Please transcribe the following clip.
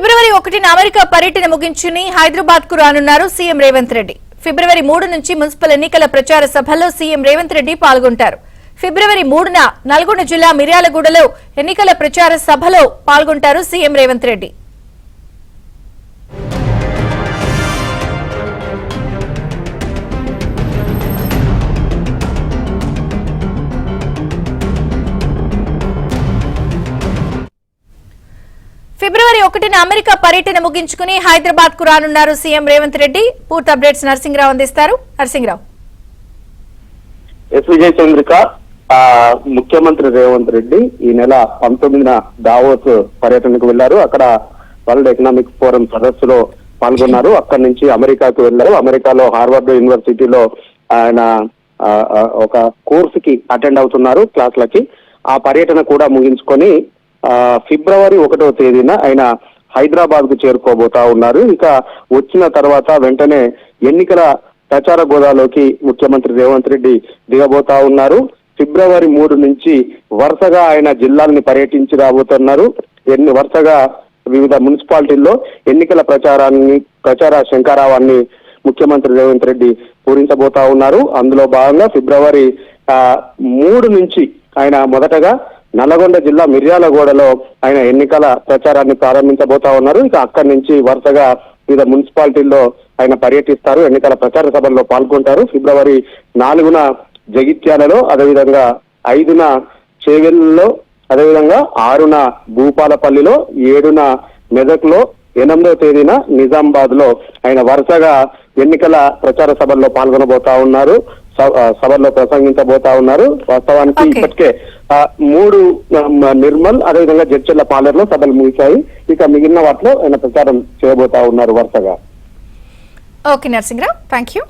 ఫిబ్రవరి 1న America పర్యటన ముగించుని హైదరాబాద్ కు రానున్నారు సీఎం రేవంత్ రెడ్డి. ఫిబ్రవరి 3 నుంచి మున్సిపల్ ఎన్నికల ప్రచార సభల్లో సీఎం రేవంత్ రెడ్డి పాల్గొంటారు. ఫిబ్రవరి 3న నల్గొండ జిల్లా మిర్యాలగూడలో ఎన్నికల ప్రచార సభలో పాల్గొంటారు సీఎం రేవంత్ రెడ్డి. ఫిబ్రవరి 1న అమెరికా పర్యటన ముగించుకుని హైదరాబాద్ కు రానున్నారు సీఎం రేవంత్ రెడ్డి. పూర్తి అప్డేట్స్ నరసింహరావు అందిస్తారు. నరసింహరావు. విజయ్ చంద్రిక, ముఖ్యమంత్రి రేవంత్ రెడ్డి ఈ నెల 19న దావోస్ పర్యటనకు వెళ్లారు. అక్కడ వరల్డ్ ఎకనామిక్ ఫోరం సదస్సులో పాల్గొన్నారు. అక్కడి నుంచి అమెరికాకు వెళ్లారు. అమెరికాలో హార్వర్డ్ యూనివర్సిటీలో ఆయన ఒక కోర్సుకి అటెండ్ అవుతున్నారు, క్లాసులకి. ఆ పర్యటన కూడా ముగించుకొని ఫిబ్రవరి 1వ తేదీన ఆయన హైదరాబాద్ కు చేరుకోబోతా ఉన్నారు. ఇక వచ్చిన తర్వాత వెంటనే ఎన్నికల ప్రచార గోదాలోకి ముఖ్యమంత్రి రేవంత్ రెడ్డి దిగబోతా ఉన్నారు. ఫిబ్రవరి 3 నుంచి వరుసగా ఆయన జిల్లాల్ని పర్యటించి రాబోతున్నారు. వరుసగా వివిధ మున్సిపాలిటీల్లో ఎన్నికల ప్రచార శంఖారావాన్ని ముఖ్యమంత్రి రేవంత్ రెడ్డి పూరించబోతా ఉన్నారు. అందులో భాగంగా ఫిబ్రవరి 3 నుంచి ఆయన మొదటగా నల్గొండ జిల్లా మిర్యాలగూడలో ఆయన ఎన్నికల ప్రచారాన్ని ప్రారంభించబోతా ఉన్నారు. ఇక అక్కడి నుంచి వరుసగా వివిధ మున్సిపాలిటీల్లో ఆయన పర్యటిస్తారు, ఎన్నికల ప్రచార సభల్లో పాల్గొంటారు. ఫిబ్రవరి 4న జగిత్యాలలో, అదేవిధంగా 5న చేవెళ్లలో, అదేవిధంగా 6న భూపాలపల్లిలో, 7న మెదక్లో, 8వ తేదీన నిజామాబాద్ లో ఆయన వరుసగా ఎన్నికల ప్రచార సభల్లో పాల్గొనబోతా ఉన్నారు, సభల్లో ప్రసంగించబోతా ఉన్నారు. వాస్తవానికి ఇప్పటికే 3 నిర్మల్, అదేవిధంగా జడ్చర్ల పాలెంలో సభలు ముగిశాయి. ఇక మిగిలిన వాటిలో ఆయన ప్రచారం చేయబోతా ఉన్నారు వరుసగా. Okay Narasimharao, thank you.